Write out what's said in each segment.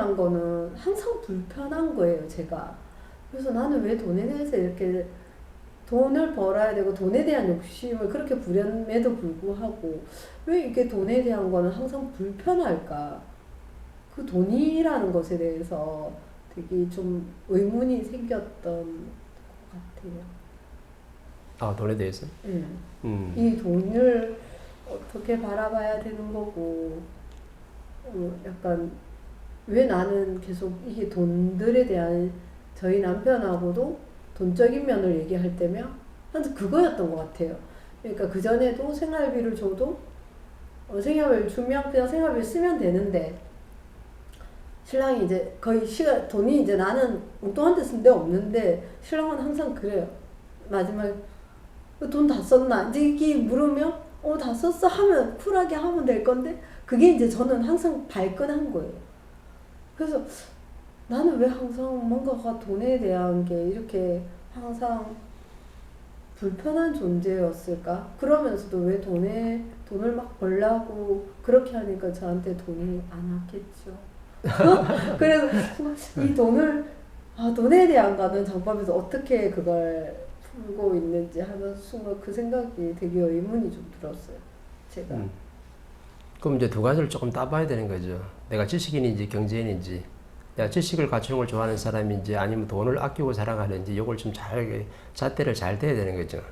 대한 거는 항상 불편한 거예요, 제가. 그래서 나는 왜 돈에 대해서 이렇게 돈을 벌어야 되고 돈에 대한 욕심을 그렇게 부렸음에도 불구하고 왜 이게 돈에 대한 거는 항상 불편할까? 그 돈이라는 것에 대해서 되게 좀 의문이 생겼던 것 같아요. 아, 돈에 대해서? 네. 이 돈을 어떻게 바라봐야 되는 거고, 약간 왜 나는 계속 이게 돈들에 대한 저희 남편하고도 돈적인 면을 얘기할 때면 항상 그거였던 것 같아요. 그러니까 그전에도 생활비를 줘도 생활비를 주면 그냥 생활비를 쓰면 되는데 신랑이 이제 거의 돈이 이제 나는 엉뚱한 데 쓴 데 없는데 신랑은 항상 그래요. 마지막에 돈 다 썼나? 이제 이렇게 물으면 다 썼어 하면 쿨하게 하면 될 건데 그게 이제 저는 항상 발끈한 거예요. 그래서 나는 왜 항상 뭔가가 돈에 대한 게 이렇게 항상 불편한 존재였을까? 그러면서도 왜 돈을 막 벌려고 그렇게 하니까 저한테 돈이 안 왔겠죠. 그래서 이 돈에 대한 거는 장법에서 어떻게 그걸 풀고 있는지 하는 순간 그 생각이 되게 의문이 좀 들었어요. 제가. 그럼 이제 두 가지를 조금 따봐야 되는 거죠. 내가 지식인인지 경제인인지, 내가 지식을 갖추는 걸 좋아하는 사람인지 아니면 돈을 아끼고 자랑하는지 이걸 좀 잣대를 잘 대야 되는 거죠.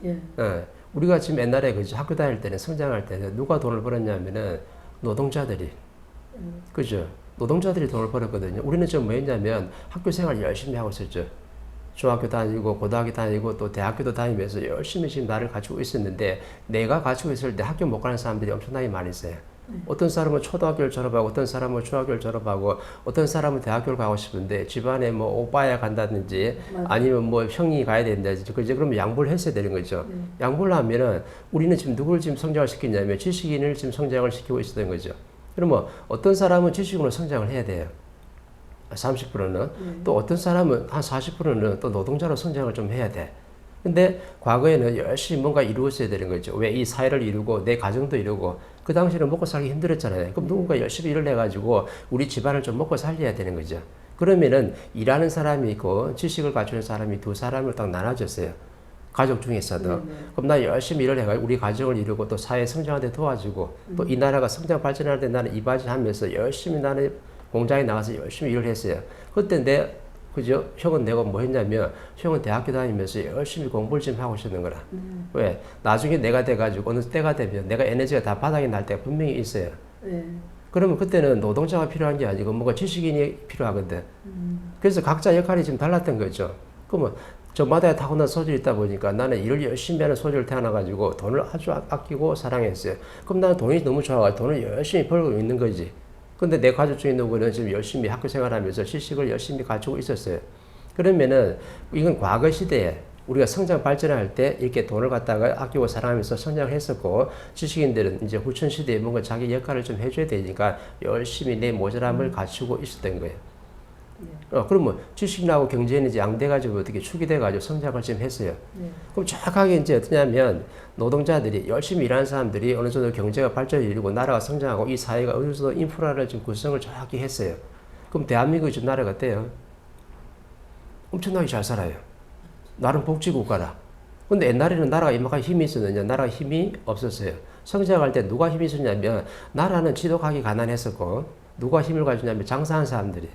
예. 우리가 지금 옛날에 그죠 학교 다닐 때는 성장할 때는 누가 돈을 벌었냐면은 노동자들이, 그죠? 노동자들이 돈을 벌었거든요. 우리는 좀 뭐 했냐면 학교 생활 열심히 하고 있었죠. 중학교 다니고 고등학교 다니고 또 대학교도 다니면서 열심히 지금 나를 갖추고 있었는데 내가 갖추고 있을 때 학교 못 가는 사람들이 엄청나게 많이 있어요. 어떤 사람은 초등학교를 졸업하고 어떤 사람은 중학교를 졸업하고 어떤 사람은 대학교를 가고 싶은데 집안에 뭐 오빠야 간다든지 아니면 뭐 형이 가야 된다든지 그죠? 그러면 양보를 했어야 되는 거죠. 양보를 하면은 우리는 지금 누구를 지금 성장을 시키냐면 지식인을 지금 성장을 시키고 있었던 거죠. 그러면 어떤 사람은 지식인으로 성장을 해야 돼요. 30%는 또 어떤 사람은 한 40%는 또 노동자로 성장을 좀 해야 돼. 근데 과거에는 열심히 뭔가 이루었어야 되는 거죠. 왜 이 사회를 이루고 내 가정도 이루고 그 당시에는 먹고 살기 힘들었잖아요. 그럼 누군가 열심히 일을 해가지고 우리 집안을 좀 먹고 살려야 되는 거죠. 그러면은 일하는 사람이 있고 지식을 갖추는 사람이 두 사람을 딱 나눠줬어요. 가족 중에서도. 그럼 나 열심히 일을 해가지고 우리 가정을 이루고 또 사회 성장하는 데 도와주고 또 이 나라가 성장 발전하는 데 나는 이바지하면서 열심히 나는 공장에 나가서 열심히 일을 했어요. 그때 그죠? 형은 내가 뭐 했냐면, 형은 대학교 다니면서 열심히 공부를 좀 하고 있었는 거라. 왜? 나중에 내가 돼가지고 어느 때가 되면 내가 에너지가 다 바닥이 날 때가 분명히 있어요. 그러면 그때는 노동자가 필요한 게 아니고 뭔가 지식인이 필요하거든. 그래서 각자 역할이 지금 달랐던 거죠. 그러면 저마다 타고난 소질이 있다 보니까 나는 일을 열심히 하는 소질을 태어나가지고 돈을 아주 아끼고 사랑했어요. 그럼 나는 돈이 너무 좋아가지고 돈을 열심히 벌고 있는 거지. 근데 내 가족 중에 누구는 지금 열심히 학교 생활하면서 지식을 열심히 가지고 있었어요. 그러면은 이건 과거 시대에 우리가 성장 발전할 때 이렇게 돈을 갖다가 아끼고 사랑하면서 성장을 했었고 지식인들은 이제 후천 시대에 뭔가 자기 역할을 좀 해줘야 되니까 열심히 내 모자람을 갖추고 있었던 거예요. 그러면 지식인하고 경제인이 이제 양돼가지고 어떻게 축이 돼가지고 성장을 좀 했어요. 그럼 정확하게 이제 어떠냐면 노동자들이 열심히 일하는 사람들이 어느 정도 경제가 발전을 이루고 나라가 성장하고 이 사회가 어느 정도 인프라를 좀 구성을 정확히 했어요. 그럼 대한민국이 좀 나라가 어때요? 엄청나게 잘 살아요. 나름 복지국가라. 근데 옛날에는 나라가 이만큼 힘이 있었느냐? 나라가 힘이 없었어요. 성장할 때 누가 힘이 있었냐면 나라는 지도하기 가난했었고 누가 힘을 가지냐면 장사한 사람들이.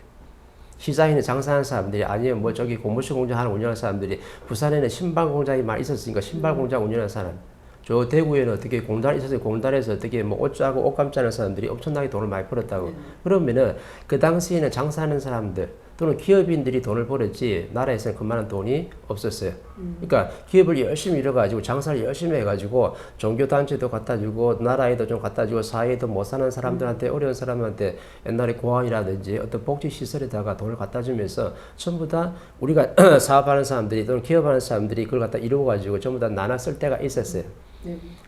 시장에는 장사하는 사람들이 아니면 뭐 저기 고무신 공장 하는 운영하는 사람들이 부산에는 신발 공장이 많이 있었으니까 신발 공장 운영하는 사람 저 대구에는 어떻게 공단이 있어서 공단에서 어떻게 뭐 옷 짜고 옷감 짜는 사람들이 엄청나게 돈을 많이 벌었다고 그러면은 그 당시에는 장사하는 사람들 또는 기업인들이 돈을 벌었지 나라에서는 그만한 돈이 없었어요. 그러니까 기업을 열심히 이뤄가지고 장사를 열심히 해가지고 종교단체도 갖다 주고 나라에도 좀 갖다 주고 사회에도 못 사는 사람들한테 어려운 사람한테 옛날에 고아이라든지 어떤 복지시설에다가 돈을 갖다 주면서 전부 다 우리가 사업하는 사람들이 또는 기업하는 사람들이 그걸 갖다 이루어가지고 전부 다 나눠 쓸 때가 있었어요.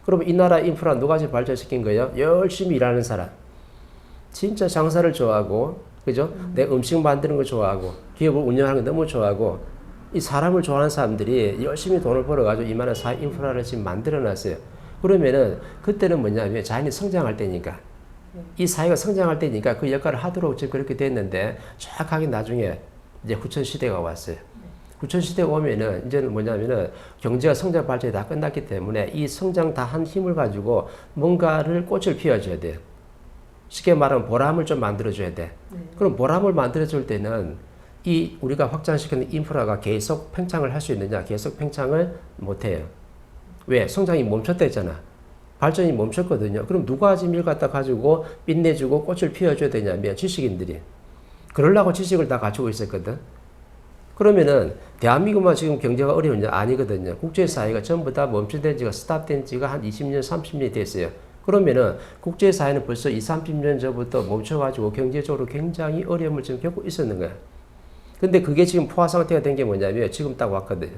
그러면 이 나라 인프라 누가 지금 발전시킨 거예요? 열심히 일하는 사람. 진짜 장사를 좋아하고 그죠? 내 음식 만드는 거 좋아하고 기업을 운영하는 거 너무 좋아하고 이 사람을 좋아하는 사람들이 열심히 돈을 벌어가지고 이만한 사회 인프라를 지금 만들어놨어요. 그러면은 그때는 뭐냐면 자연이 성장할 때니까 이 사회가 성장할 때니까 그 역할을 하도록 지금 그렇게 됐는데 정확하게 나중에 이제 후천 시대가 왔어요. 후천 시대가 오면은 이제는 뭐냐면은 경제가 성장 발전이 다 끝났기 때문에 이 성장 다 한 힘을 가지고 뭔가를 꽃을 피워줘야 돼요. 쉽게 말하면 보람을 좀 만들어줘야 돼. 그럼 보람을 만들어줄 때는 이 우리가 확장시키는 인프라가 계속 팽창을 할 수 있느냐? 계속 팽창을 못해요. 왜? 성장이 멈췄다 했잖아. 발전이 멈췄거든요. 그럼 누가 지금 이걸 갖다 가지고 빛내주고 꽃을 피워줘야 되냐면 지식인들이. 그러려고 지식을 다 갖추고 있었거든. 그러면은 대한민국만 지금 경제가 어려우냐? 아니거든요. 국제사회가 전부 다 멈춘된 지가 스탑된 지가 한 20년, 30년이 됐어요. 그러면은 국제사회는 벌써 20, 30년 전부터 멈춰가지고 경제적으로 굉장히 어려움을 지금 겪고 있었는 거야. 근데 그게 지금 포화 상태가 된 게 뭐냐면 지금 딱 왔거든요.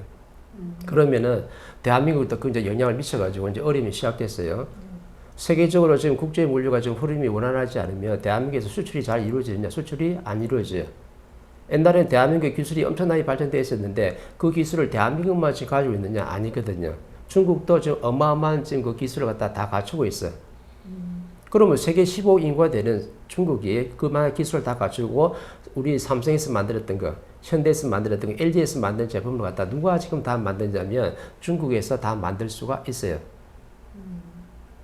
그러면은 대한민국도 굉장히 영향을 미쳐가지고 이제 어려움이 시작됐어요. 세계적으로 지금 국제 물류가 지금 흐름이 원활하지 않으면 대한민국에서 수출이 잘 이루어지느냐? 수출이 안 이루어져요. 옛날에는 대한민국의 기술이 엄청나게 발전되어 있었는데 그 기술을 대한민국만 지금 가지고 있느냐? 아니거든요. 중국도 지금 어마어마한 지금 그 기술을 갖다 다 갖추고 있어요. 그러면 세계 15억 인구가 되는 중국이 그만한 기술을 다 갖추고 우리 삼성에서 만들었던 거, 현대에서 만들었던 거, LG에서 만든 제품을 갖다 누가 지금 다 만드냐면 중국에서 다 만들 수가 있어요.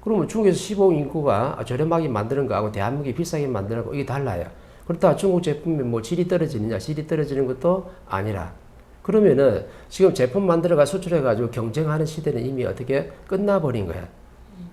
그러면 중국에서 15억 인구가 저렴하게 만드는 거하고 대한민국이 비싸게 만드는 거 이게 달라요. 그렇다고 중국 제품이 뭐 질이 떨어지느냐? 질이 떨어지는 것도 아니라. 그러면은 지금 제품 만들어가 수출해가지고 경쟁하는 시대는 이미 어떻게 끝나버린 거야.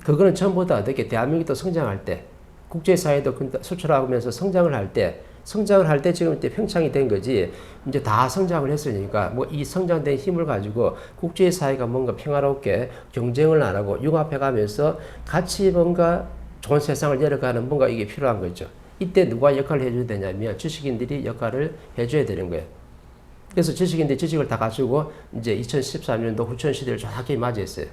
그거는 전부 다 어떻게 대한민국도 성장할 때, 국제사회도 수출하면서 성장을 할 때 지금 이제 평창이 된 거지. 이제 다 성장을 했으니까 뭐 이 성장된 힘을 가지고 국제사회가 뭔가 평화롭게 경쟁을 안 하고 융합해가면서 같이 뭔가 좋은 세상을 열어가는 뭔가 이게 필요한 거죠. 이때 누가 역할을 해줘야 되냐면 지식인들이 역할을 해줘야 되는 거예요. 그래서 지식인들이 지식을 다 가지고 이제 2013년도 후천 시대를 정확히 맞이했어요.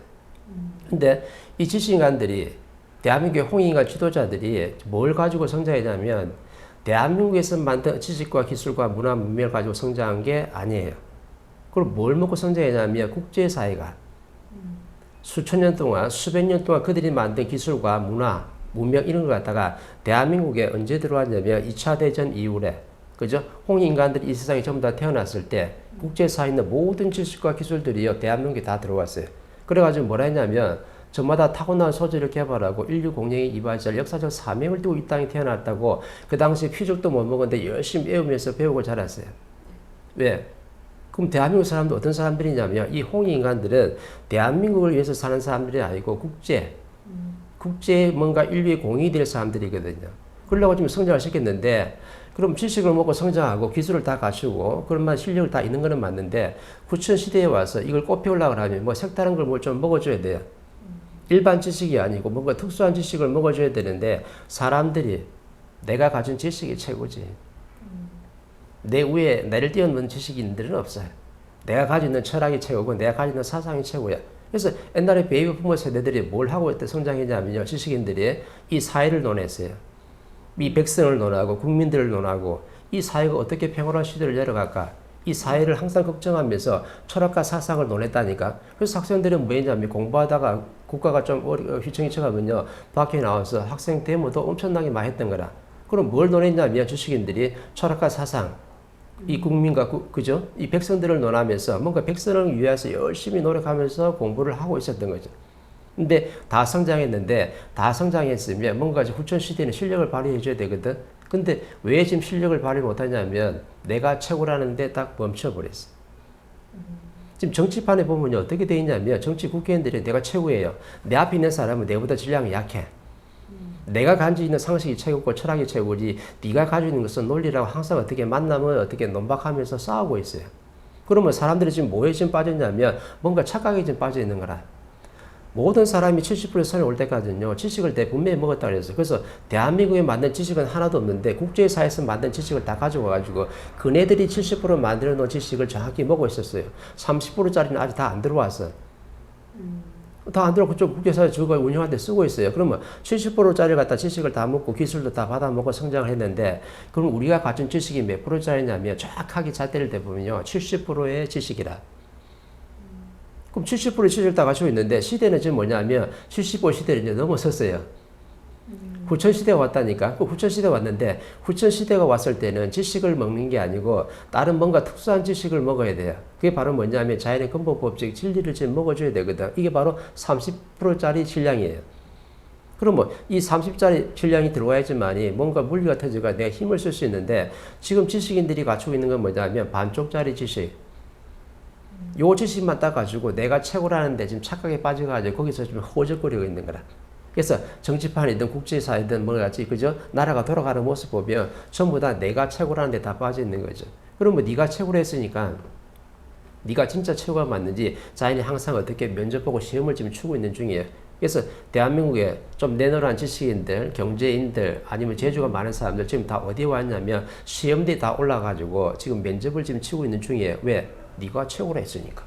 근데 이 지식인간들이 대한민국의 홍익인간 지도자들이 뭘 가지고 성장했냐면 대한민국에서 만든 지식과 기술과 문화 문명을 가지고 성장한 게 아니에요. 그럼 뭘 먹고 성장했냐면 국제사회가 수천 년 동안 수백 년 동안 그들이 만든 기술과 문화 문명 이런 걸 갖다가 대한민국에 언제 들어왔냐면 2차 대전 이후래 그죠? 홍익인간들이 이 세상에 전부 다 태어났을 때 국제사회에 있는 모든 지식과 기술들이요 대한민국에 다 들어왔어요. 그래가지고 뭐라 했냐면 저마다 타고난 소질을 개발하고 인류 공영에 이바지할 역사적 사명을 띠고 이 땅에 태어났다고 그 당시 피죽도 못 먹었는데 열심히 배우면서 배우고 자랐어요. 왜? 그럼 대한민국 사람도 어떤 사람들이냐면 이 홍익인간들은 대한민국을 위해서 사는 사람들이 아니고 국제 뭔가 인류의 공익이 될 사람들이거든요. 그러려고 좀 성장을 시켰는데 그럼 지식을 먹고 성장하고 기술을 다 갖추고 그런 실력을 다 있는 거는 맞는데 후천 시대에 와서 이걸 꽃피우려고 하면 뭐 색다른 걸 뭘 좀 먹어줘야 돼요. 일반 지식이 아니고 뭔가 특수한 지식을 먹어줘야 되는데 사람들이 내가 가진 지식이 최고지. 내 위에 나를 뛰어넘는 지식인들은 없어요. 내가 가지고 있는 철학이 최고고 내가 가지고 있는 사상이 최고야. 그래서 옛날에 베이비 부모 세대들이 뭘 하고 성장했냐면요. 지식인들이 이 사회를 논했어요. 이 백성을 논하고 국민들을 논하고 이 사회가 어떻게 평화로운 시대를 열어갈까. 이 사회를 항상 걱정하면서 철학과 사상을 논했다니까. 그래서 학생들은 뭐 했냐면 공부하다가 국가가 좀 휘청이 쳐가면요. 밖에 나와서 학생 데모도 엄청나게 많이 했던 거라. 그럼 뭘 논했냐면 지식인들이 철학과 사상, 이 국민과 그죠? 이 백성들을 논하면서 뭔가 백성을 위해서 열심히 노력하면서 공부를 하고 있었던 거죠. 근데 다 성장했는데 다 성장했으면 뭔가 후천 시대는 실력을 발휘해 줘야 되거든. 근데 왜 지금 실력을 발휘 못하냐면 내가 최고라는데 딱 멈춰버렸어. 지금 정치판에 보면 어떻게 돼 있냐면 정치 국회의원들이 내가 최고예요. 내 앞에 있는 사람은 내보다 질량이 약해. 내가 가지고 있는 상식이 최고고 철학이 최고지 네가 가지고 있는 것은 논리라고 항상 어떻게 만나면 어떻게 논박하면서 싸우고 있어요. 그러면 사람들이 지금 뭐에 지금 빠졌냐면 뭔가 착각에 지금 빠져 있는 거라. 모든 사람이 70% 선에 올 때까지는요, 지식을 분명히 먹었다 그랬어요. 그래서 대한민국에 만든 지식은 하나도 없는데 국제사회에서 만든 지식을 다 가져와가지고 그네들이 70% 만들어 놓은 지식을 정확히 먹고 있었어요. 30%짜리는 아직 다 안 들어왔어. 다 안 들어오고 그쪽 국제사회 저거 운영할 때 쓰고 있어요. 그러면 70%짜리 갖다 지식을 다 먹고 기술도 다 받아먹고 성장을 했는데 그럼 우리가 가진 지식이 몇 프로짜리냐면 정확하게 잣대를 대보면요. 70%의 지식이라. 그럼 70% 지식을 다 가지고 있는데 시대는 지금 뭐냐면 75 시대를 이제 넘어섰어요. 후천시대가 왔다니까. 그 후천시대가 왔는데 후천시대가 왔을 때는 지식을 먹는 게 아니고 다른 뭔가 특수한 지식을 먹어야 돼요. 그게 바로 뭐냐면 자연의 근본 법칙 진리를 지금 먹어줘야 되거든. 이게 바로 30%짜리 질량이에요. 그러면 이 30짜리 질량이 들어와야지만이 뭔가 물리가 터져가 내가 힘을 쓸 수 있는데 지금 지식인들이 갖추고 있는 건 뭐냐면 반쪽짜리 지식. 요 지식만 딱 가지고 내가 최고라는데 지금 착각에 빠져가지고 거기서 좀 허우적거리고 있는 거라. 그래서 정치판이든 국제사회든 뭐같이 그죠? 나라가 돌아가는 모습 보면 전부 다 내가 최고라는데 다 빠져 있는 거죠. 그러면 네가 최고로 했으니까 네가 진짜 최고가 맞는지 자연이 항상 어떻게 면접보고 시험을 지금 치고 있는 중이에요. 그래서 대한민국에 좀 내노란 지식인들, 경제인들, 아니면 재주가 많은 사람들 지금 다 어디에 왔냐면 시험대에 다 올라가지고 지금 면접을 지금 치고 있는 중이에요. 왜? 네가 최고로 했으니까.